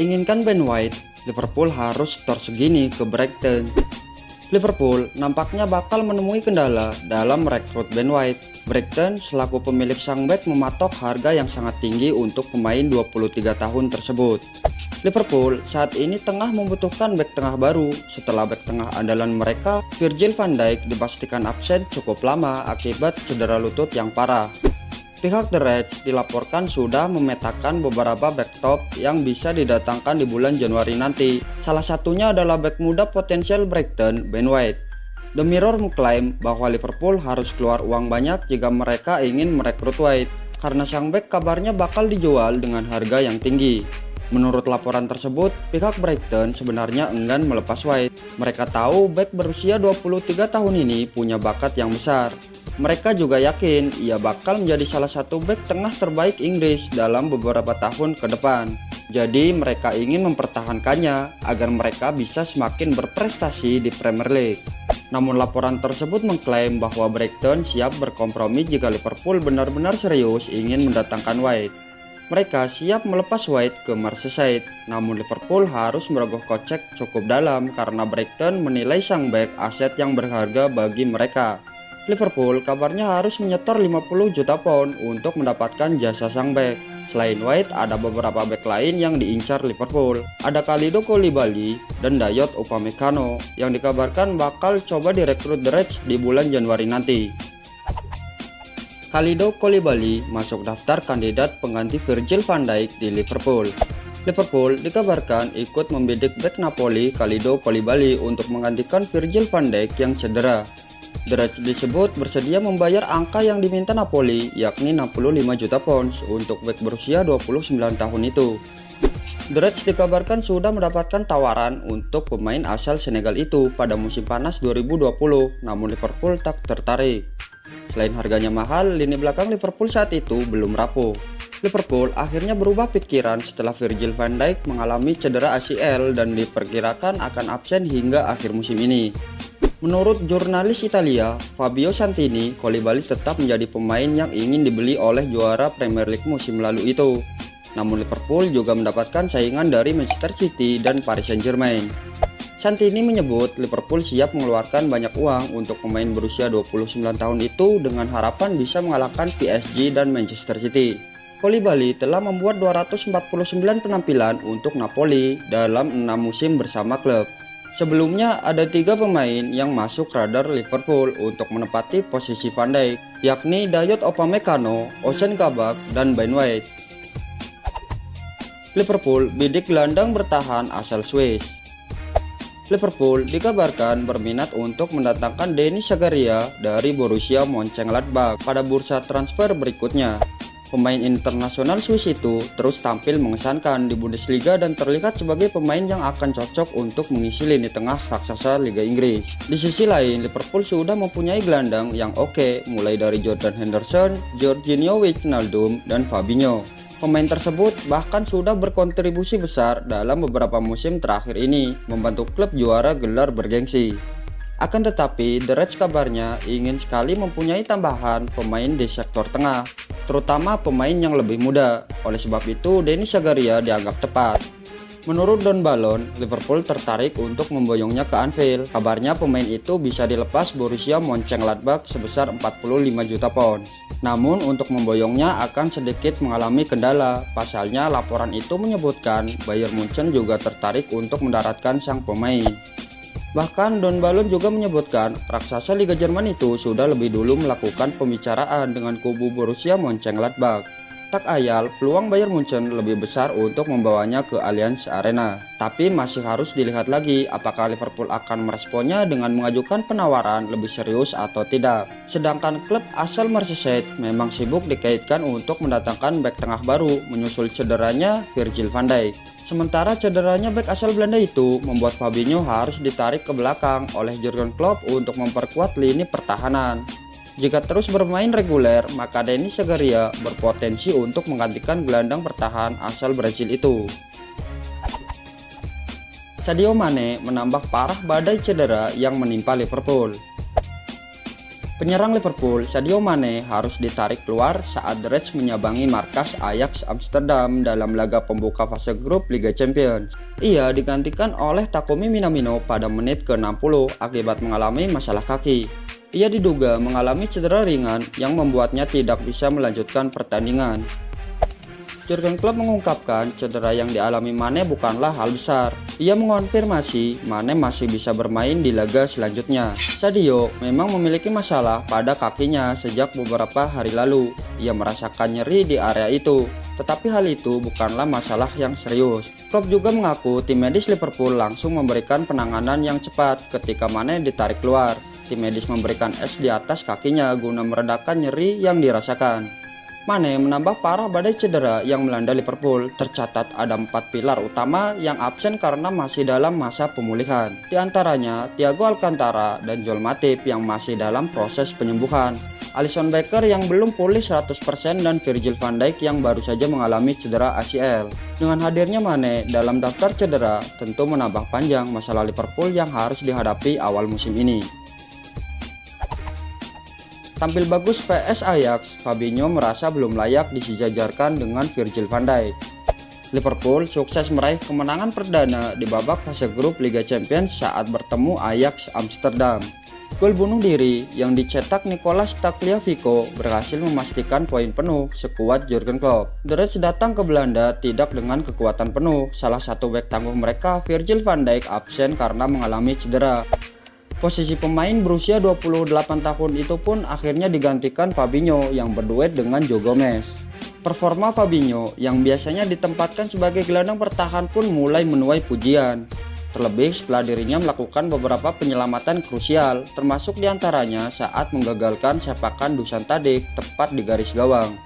inginkan Ben White, Liverpool harus setor segini ke Brighton. Liverpool nampaknya bakal menemui kendala dalam merekrut Ben White. Brighton selaku pemilik sang bek mematok harga yang sangat tinggi untuk pemain 23 tahun tersebut. Liverpool saat ini tengah membutuhkan bek tengah baru setelah bek tengah andalan mereka, Virgil van Dijk, dipastikan absen cukup lama akibat cedera lutut yang parah. Pihak The Reds dilaporkan sudah memetakan beberapa bek top yang bisa didatangkan di bulan Januari nanti. Salah satunya adalah bek muda potensial Brighton, Ben White. The Mirror mengklaim bahwa Liverpool harus keluar uang banyak jika mereka ingin merekrut White, karena sang bek kabarnya bakal dijual dengan harga yang tinggi. Menurut laporan tersebut, pihak Brighton sebenarnya enggan melepas White. Mereka tahu bek berusia 23 tahun ini punya bakat yang besar. Mereka juga yakin ia bakal menjadi salah satu bek tengah terbaik Inggris dalam beberapa tahun ke depan. Jadi mereka ingin mempertahankannya agar mereka bisa semakin berprestasi di Premier League. Namun laporan tersebut mengklaim bahwa Brighton siap berkompromi jika Liverpool benar-benar serius ingin mendatangkan White. Mereka siap melepas White ke Merseyside, namun Liverpool harus merogoh kocek cukup dalam karena Brighton menilai sang bek aset yang berharga bagi mereka. Liverpool kabarnya harus menyetor 50 juta pound untuk mendapatkan jasa sang bek. Selain White, ada beberapa bek lain yang diincar Liverpool. Ada Kalidou Koulibaly dan Dayot Upamecano yang dikabarkan bakal coba direkrut The Reds di bulan Januari nanti. Kalidou Koulibaly masuk daftar kandidat pengganti Virgil van Dijk di Liverpool. Liverpool dikabarkan ikut membidik bek Napoli Kalidou Koulibaly untuk menggantikan Virgil van Dijk yang cedera. The Reds disebut bersedia membayar angka yang diminta Napoli, yakni 65 juta pounds untuk bek berusia 29 tahun itu. The Reds dikabarkan sudah mendapatkan tawaran untuk pemain asal Senegal itu pada musim panas 2020, namun Liverpool tak tertarik. Selain harganya mahal, lini belakang Liverpool saat itu belum rapuh. Liverpool akhirnya berubah pikiran setelah Virgil van Dijk mengalami cedera ACL dan diperkirakan akan absen hingga akhir musim ini. Menurut jurnalis Italia, Fabio Santini, Koulibaly tetap menjadi pemain yang ingin dibeli oleh juara Premier League musim lalu itu. Namun Liverpool juga mendapatkan saingan dari Manchester City dan Paris Saint-Germain. Santini menyebut Liverpool siap mengeluarkan banyak uang untuk pemain berusia 29 tahun itu dengan harapan bisa mengalahkan PSG dan Manchester City. Koulibaly telah membuat 249 penampilan untuk Napoli dalam 6 musim bersama klub. Sebelumnya ada 3 pemain yang masuk radar Liverpool untuk menempati posisi Van Dijk, yakni Dayot Upamecano, Ozan Kabak, dan Ben White. Liverpool bidik gelandang bertahan asal Swiss. Liverpool dikabarkan berminat untuk mendatangkan Denis Zakaria dari Borussia Mönchengladbach pada bursa transfer berikutnya. Pemain internasional Swiss itu terus tampil mengesankan di Bundesliga dan terlihat sebagai pemain yang akan cocok untuk mengisi lini tengah raksasa Liga Inggris. Di sisi lain, Liverpool sudah mempunyai gelandang yang oke, mulai dari Jordan Henderson, Georginio Wijnaldum, dan Fabinho. Pemain tersebut bahkan sudah berkontribusi besar dalam beberapa musim terakhir ini, membantu klub juara gelar bergengsi. Akan tetapi, The Reds kabarnya ingin sekali mempunyai tambahan pemain di sektor tengah, terutama pemain yang lebih muda. Oleh sebab itu, Denis Zakaria dianggap tepat. Menurut Don Balon, Liverpool tertarik untuk memboyongnya ke Anfield. Kabarnya pemain itu bisa dilepas Borussia Mönchengladbach sebesar 45 juta pounds. Namun untuk memboyongnya akan sedikit mengalami kendala. Pasalnya laporan itu menyebutkan Bayern Munchen juga tertarik untuk mendaratkan sang pemain. Bahkan Don Balon juga menyebutkan raksasa Liga Jerman itu sudah lebih dulu melakukan pembicaraan dengan kubu Borussia Mönchengladbach. Tak ayal, peluang Bayern Munchen lebih besar untuk membawanya ke Allianz Arena. Tapi masih harus dilihat lagi apakah Liverpool akan meresponnya dengan mengajukan penawaran lebih serius atau tidak. Sedangkan klub asal Merseyside memang sibuk dikaitkan untuk mendatangkan bek tengah baru menyusul cederanya Virgil van Dijk. Sementara cederanya bek asal Belanda itu membuat Fabinho harus ditarik ke belakang oleh Jurgen Klopp untuk memperkuat lini pertahanan. Jika terus bermain reguler, maka Denis Zakaria berpotensi untuk menggantikan gelandang bertahan asal Brasil itu. Sadio Mane menambah parah badai cedera yang menimpa Liverpool. Penyerang Liverpool, Sadio Mane harus ditarik keluar saat The Reds menyabangi markas Ajax Amsterdam dalam laga pembuka fase grup Liga Champions. Ia digantikan oleh Takumi Minamino pada menit ke-60 akibat mengalami masalah kaki. Ia diduga mengalami cedera ringan yang membuatnya tidak bisa melanjutkan pertandingan. Jurgen Klopp mengungkapkan cedera yang dialami Mane bukanlah hal besar. Ia mengonfirmasi Mane masih bisa bermain di laga selanjutnya. Sadio memang memiliki masalah pada kakinya sejak beberapa hari lalu. Ia merasakan nyeri di area itu, tetapi hal itu bukanlah masalah yang serius. Klopp juga mengaku tim medis Liverpool langsung memberikan penanganan yang cepat ketika Mane ditarik keluar. Tim medis memberikan es di atas kakinya guna meredakan nyeri yang dirasakan. Mane menambah parah badai cedera yang melanda Liverpool. Tercatat ada 4 pilar utama yang absen karena masih dalam masa pemulihan. Di antaranya Thiago Alcantara dan Joel Matip yang masih dalam proses penyembuhan, Alisson Becker yang belum pulih 100% dan Virgil van Dijk yang baru saja mengalami cedera ACL. Dengan hadirnya Mane dalam daftar cedera tentu menambah panjang masalah Liverpool yang harus dihadapi awal musim ini. Tampil bagus vs Ajax, Fabinho merasa belum layak disejajarkan dengan Virgil van Dijk. Liverpool sukses meraih kemenangan perdana di babak fase grup Liga Champions saat bertemu Ajax Amsterdam. Gol bunuh diri yang dicetak Nicolas Tagliafico berhasil memastikan poin penuh sekuat Jurgen Klopp. The Reds datang ke Belanda tidak dengan kekuatan penuh. Salah satu bek tangguh mereka, Virgil van Dijk, absen karena mengalami cedera. Posisi pemain berusia 28 tahun itu pun akhirnya digantikan Fabinho yang berduet dengan Joe Gomez. Performa Fabinho yang biasanya ditempatkan sebagai gelandang bertahan pun mulai menuai pujian. Terlebih setelah dirinya melakukan beberapa penyelamatan krusial, termasuk diantaranya saat menggagalkan sepakan Dusan Tadic tepat di garis gawang.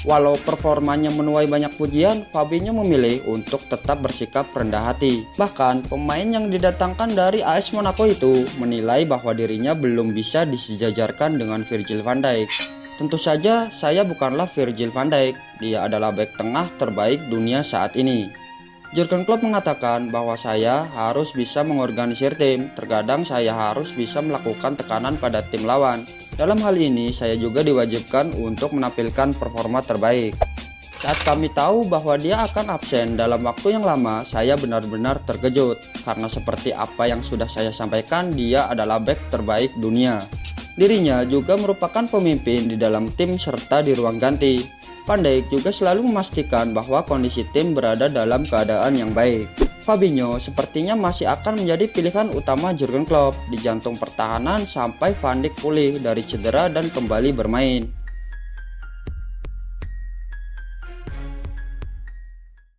Walau performanya menuai banyak pujian, Fabinho memilih untuk tetap bersikap rendah hati. Bahkan, pemain yang didatangkan dari AS Monaco itu menilai bahwa dirinya belum bisa disejajarkan dengan Virgil van Dijk. Tentu saja, saya bukanlah Virgil van Dijk, dia adalah bek tengah terbaik dunia saat ini. Jurgen Klopp mengatakan bahwa saya harus bisa mengorganisir tim, terkadang saya harus bisa melakukan tekanan pada tim lawan. Dalam hal ini, saya juga diwajibkan untuk menampilkan performa terbaik. Saat kami tahu bahwa dia akan absen dalam waktu yang lama, saya benar-benar terkejut. Karena seperti apa yang sudah saya sampaikan, dia adalah bek terbaik dunia. Dirinya juga merupakan pemimpin di dalam tim serta di ruang ganti. Van Dijk juga selalu memastikan bahwa kondisi tim berada dalam keadaan yang baik. Fabinho sepertinya masih akan menjadi pilihan utama Jurgen Klopp di jantung pertahanan sampai Van Dijk pulih dari cedera dan kembali bermain.